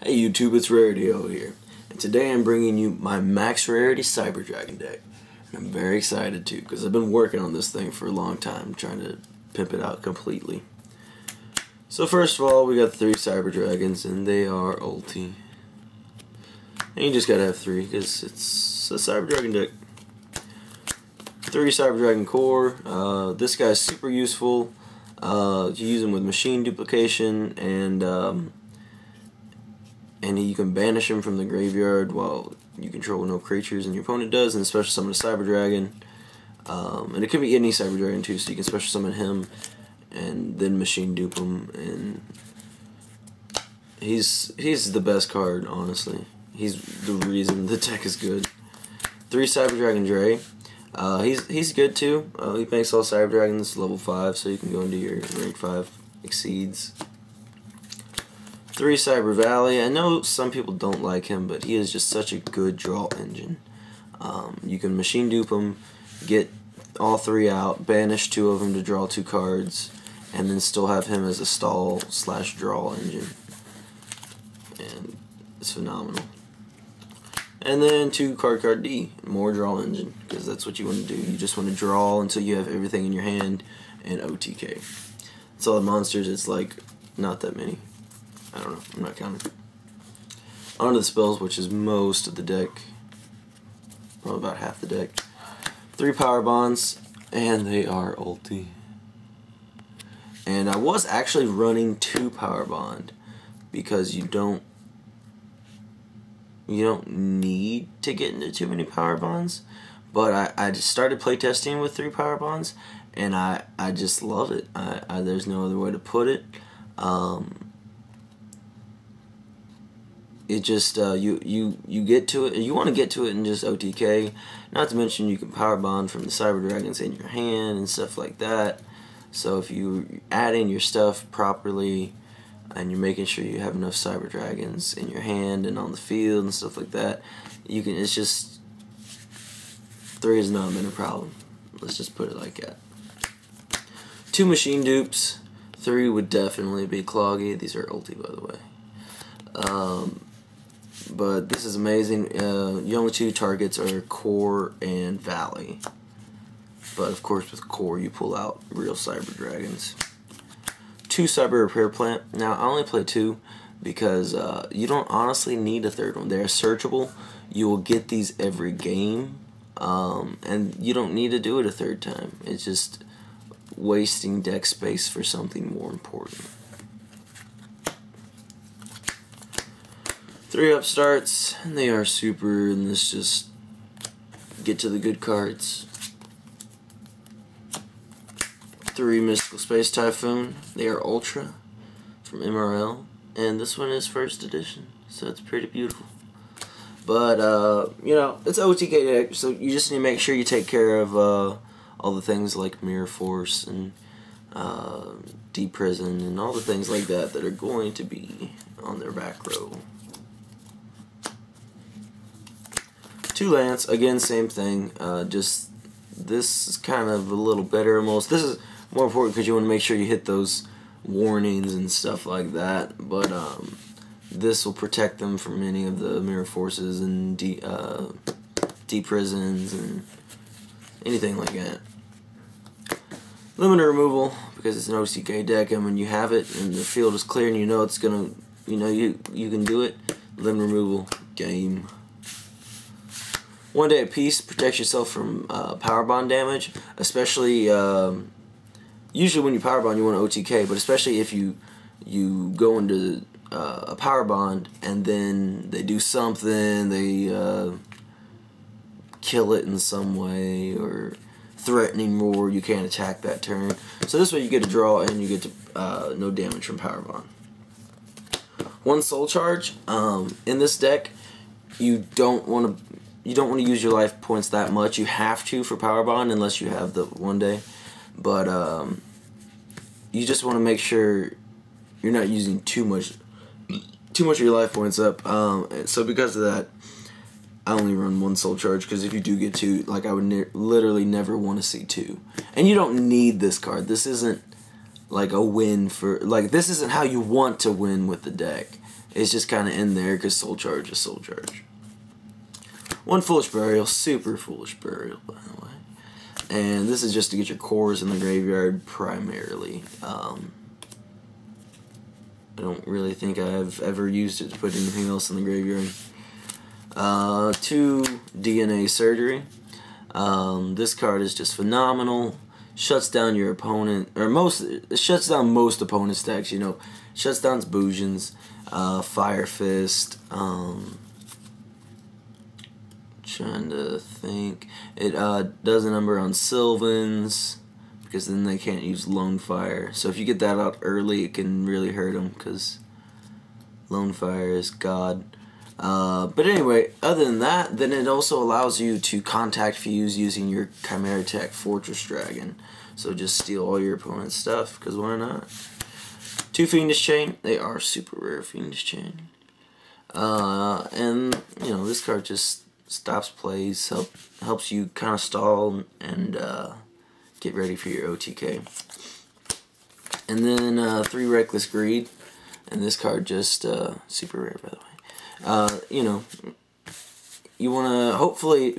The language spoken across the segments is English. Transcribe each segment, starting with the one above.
Hey YouTube, it's Rarity here, and today I'm bringing you my Max Rarity Cyber Dragon deck. And I'm very excited too, because I've been working on this thing for a long time, trying to pimp it out completely. So first of all, we got 3 Cyber Dragons, and they are ulti. And you just gotta have 3, because it's a Cyber Dragon deck. 3 Cyber Dragon core. This guy's super useful. You use him with machine duplication, and you can banish him from the graveyard while you control no creatures and your opponent does, and special summon a Cyber Dragon. And it could be any Cyber Dragon too, so you can special summon him and then machine dupe him, and he's the best card, honestly. He's the reason the deck is good. 3 Cyber Dragon Dre. He's good too. He makes all Cyber Dragons level 5, so you can go into your rank 5 exceeds. 3 Cyber Valley. I know some people don't like him, but he is just such a good draw engine. You can machine dupe him, get all 3 out, banish 2 of them to draw 2 cards, and then still have him as a stall / draw engine. And it's phenomenal. And then 2 card D, more draw engine, because that's what you want to do. You just want to draw until you have everything in your hand and OTK. It's all the monsters. It's like not that many. I don't know. I'm not counting. On to the spells, which is most of the deck. Probably about half the deck. 3 power bonds, and they are ulti. And I was actually running 2 power bond because you don't need to get into too many power bonds. But I just started playtesting with 3 power bonds, and I just love it. There's no other way to put it. It just you get to it. You want to get to it in just OTK. Not to mention you can power bond from the Cyber Dragons in your hand and stuff like that. So if you add in your stuff properly, and you're making sure you have enough Cyber Dragons in your hand and on the field and stuff like that, you can. It's just 3 has not been a problem. Let's just put it like that. 2 machine dupes. 3 would definitely be Cloggy. These are ulti, by the way. But this is amazing. Your only 2 targets are Core and Valley. But of course with Core you pull out real Cyber Dragons. 2 Cyber Repair Plant. Now I only play 2 because you don't honestly need a 3rd one. They're searchable. You will get these every game. And you don't need to do it a 3rd time. It's just wasting deck space for something more important. 3 upstarts, and they are super, and let's just get to the good cards. 3 Mystical Space Typhoon. They are Ultra from MRL, and this one is 1st edition, so it's pretty beautiful. But, you know, it's OTK deck, so you just need to make sure you take care of all the things like Mirror Force and Deep Prison and all the things like that that are going to be on their back row. 2 Lance, again, same thing. Just this is kind of a little better almost. This is more important because you want to make sure you hit those warnings and stuff like that. But this will protect them from any of the Mirror Forces and deep prisons and anything like that. Limiter removal, because it's an OCK deck, and when you have it and the field is clear and you know it's gonna, you can do it. Limit removal, game. 1 day at peace protects yourself from power bond damage, especially usually when you power bond you want OTK, but especially if you go into a power bond and then they do something, they kill it in some way or threatening roar, you can't attack that turn. So this way you get a draw and you get to no damage from power bond. 1 soul charge. In this deck, you don't want to use your life points that much. You have to for power bond unless you have the 1 day, but you just want to make sure you're not using too much of your life points up. So because of that, I only run 1 soul charge, because if you do get 2, like, I would literally never want to see 2. And you don't need this card. This isn't like a win for, like, this isn't how you want to win with the deck. It's just kind of in there because Soul Charge is Soul Charge. One Foolish Burial, super Foolish Burial, by the way. And this is just to get your cores in the graveyard primarily. I don't really think I've ever used it to put anything else in the graveyard. 2 DNA Surgery. This card is just phenomenal. Shuts down your opponent, or it shuts down most opponent stacks, you know. Shuts down Bujins, Fire Fist, trying to think. It does a number on Sylvans, because then they can't use Lone Fire. So if you get that out early, it can really hurt them, because Lone Fire is God. But anyway, other than that, then it also allows you to contact fuse using your Chimera Tech Fortress Dragon. So just steal all your opponent's stuff, because why not? 2 Fiendish Chain. They are super rare Fiendish Chain. And, you know, this card just stops plays, helps you kind of stall and get ready for your OTK. And then 3 Reckless Greed. And this card just super rare, by the way. You know, you wanna hopefully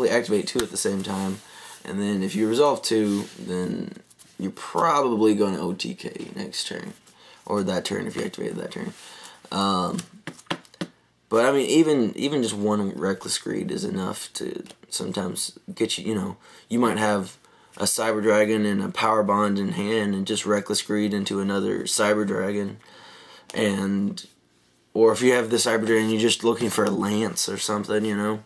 activate 2 at the same time, and then if you resolve 2, then you're probably going to OTK next turn, or that turn if you activated that turn. But I mean, even just 1 Reckless Greed is enough to sometimes get you. You know, you might have a Cyber Dragon and a Power Bond in hand, and just Reckless Greed into another Cyber Dragon, or if you have the Cyber Dragon, you're just looking for a Lance or something, you know,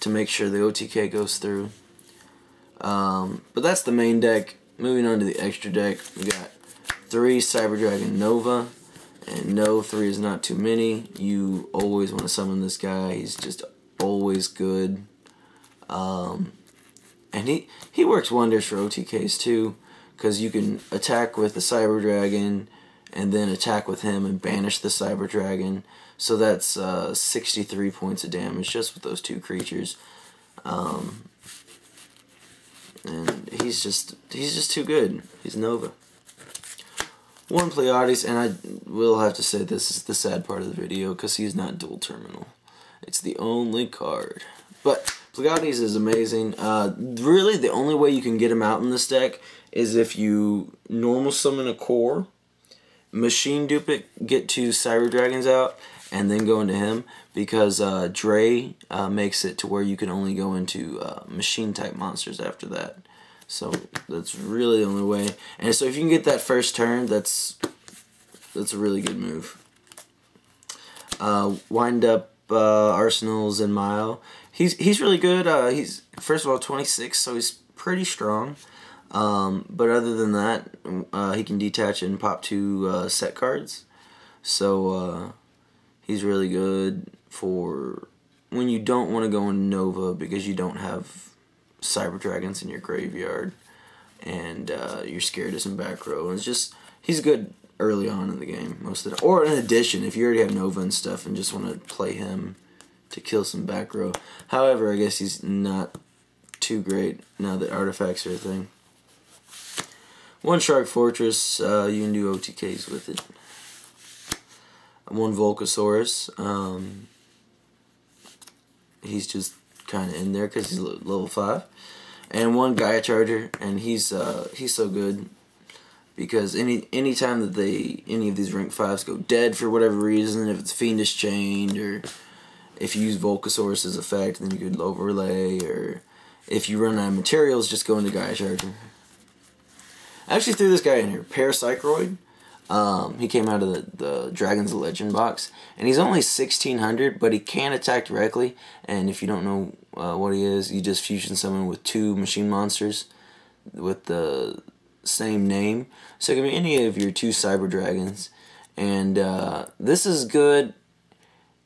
to make sure the OTK goes through. But that's the main deck. Moving on to the extra deck, we got 3 Cyber Dragon Nova, and no, 3 is not too many. You always want to summon this guy. He's just always good. And he works wonders for OTKs too, because you can attack with the Cyber Dragon, and then attack with him and banish the Cyber Dragon. So that's 63 points of damage just with those 2 creatures. And he's just too good. He's Nova. 1 Pleiades, and I will have to say this is the sad part of the video, because he's not dual terminal. It's the only card. But Pleiades is amazing. Really, the only way you can get him out in this deck is if you normal summon a core, machine dupe it, get 2 Cyber Dragons out, and then go into him, because Dre makes it to where you can only go into machine type monsters after that. So that's really the only way. And so if you can get that first turn, that's a really good move. Wind up Arsenals and Mile. He's really good. He's first of all 26, so he's pretty strong. But other than that, he can detach and pop 2 set cards. So he's really good for when you don't want to go in Nova because you don't have Cyber Dragons in your graveyard, and you're scared of some back row. And it's just, he's good early on in the game most of the time. Or in addition, if you already have Nova and stuff and just want to play him to kill some back row. However, I guess he's not too great now that artifacts are a thing. 1 Shark Fortress, you can do OTKs with it. 1 Volcasaurus, he's just kind of in there because he's level 5. And 1 Gaia Charger, and he's so good because anytime that any of these rank 5s go dead for whatever reason, if it's Fiendish Chained, or if you use Volcasaurus' effect, then you could overlay, or if you run out of materials, just go into Gaia Charger. I actually threw this guy in here, Parapsychroid. He came out of the Dragon's Legend box, and he's only 1600, but he can attack directly, and if you don't know what he is, you just fusion summon with 2 machine monsters with the same name. So it can be any of your 2 Cyber Dragons, and this is good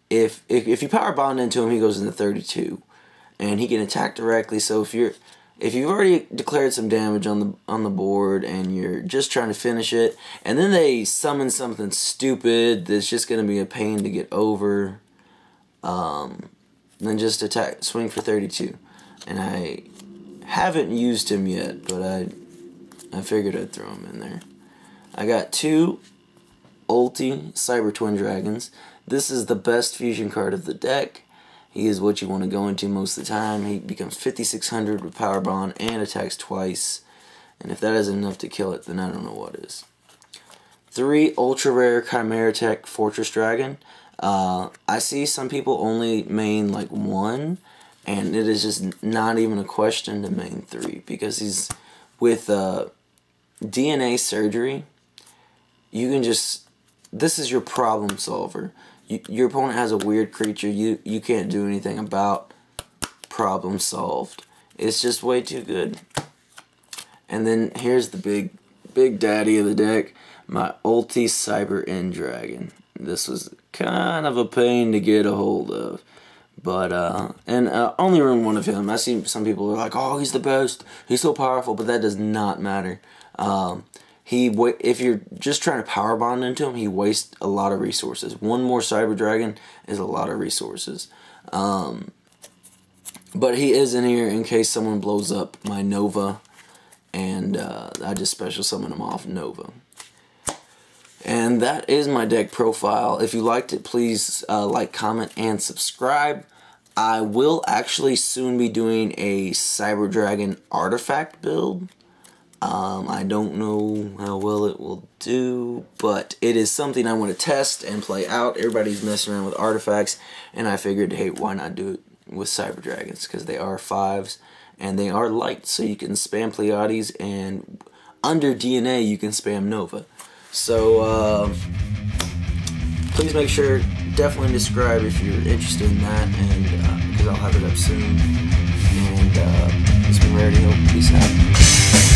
if you power bond into him, he goes into 32, and he can attack directly. So if you've already declared some damage on the board and you're just trying to finish it, and then they summon something stupid that's just going to be a pain to get over, then just attack, swing for 32. And I haven't used him yet, but I figured I'd throw him in there. I got 2 Ulti Cyber Twin Dragons. This is the best fusion card of the deck. He is what you want to go into most of the time. He becomes 5600 with Power Bond and attacks twice. And if that isn't enough to kill it, then I don't know what is. 3 Ultra Rare Chimera Tech Fortress Dragon. I see some people only main like 1, and it is just not even a question to main 3, because he's with DNA Surgery. You can just, this is your problem solver. Your opponent has a weird creature you can't do anything about. Problem solved. It's just way too good. And then here's the big daddy of the deck, my Ulti Cyber End Dragon. This was kind of a pain to get a hold of, but only run 1 of him. I see some people are like, oh, he's the best, he's so powerful, but that does not matter. If you're just trying to power bond into him, he wastes a lot of resources. 1 more Cyber Dragon is a lot of resources. But he is in here in case someone blows up my Nova, and I just special summon him off Nova. And that is my deck profile. If you liked it, please like, comment, and subscribe. I will actually soon be doing a Cyber Dragon artifact build. I don't know how well it will do, but it is something I want to test and play out. Everybody's messing around with artifacts, and I figured, hey, why not do it with Cyber Dragons? Because they are 5s, and they are light, so you can spam Pleiades, and under DNA you can spam Nova. So, please make sure, definitely subscribe if you're interested in that, and because I'll have it up soon. And it's been Rarity. Peace out.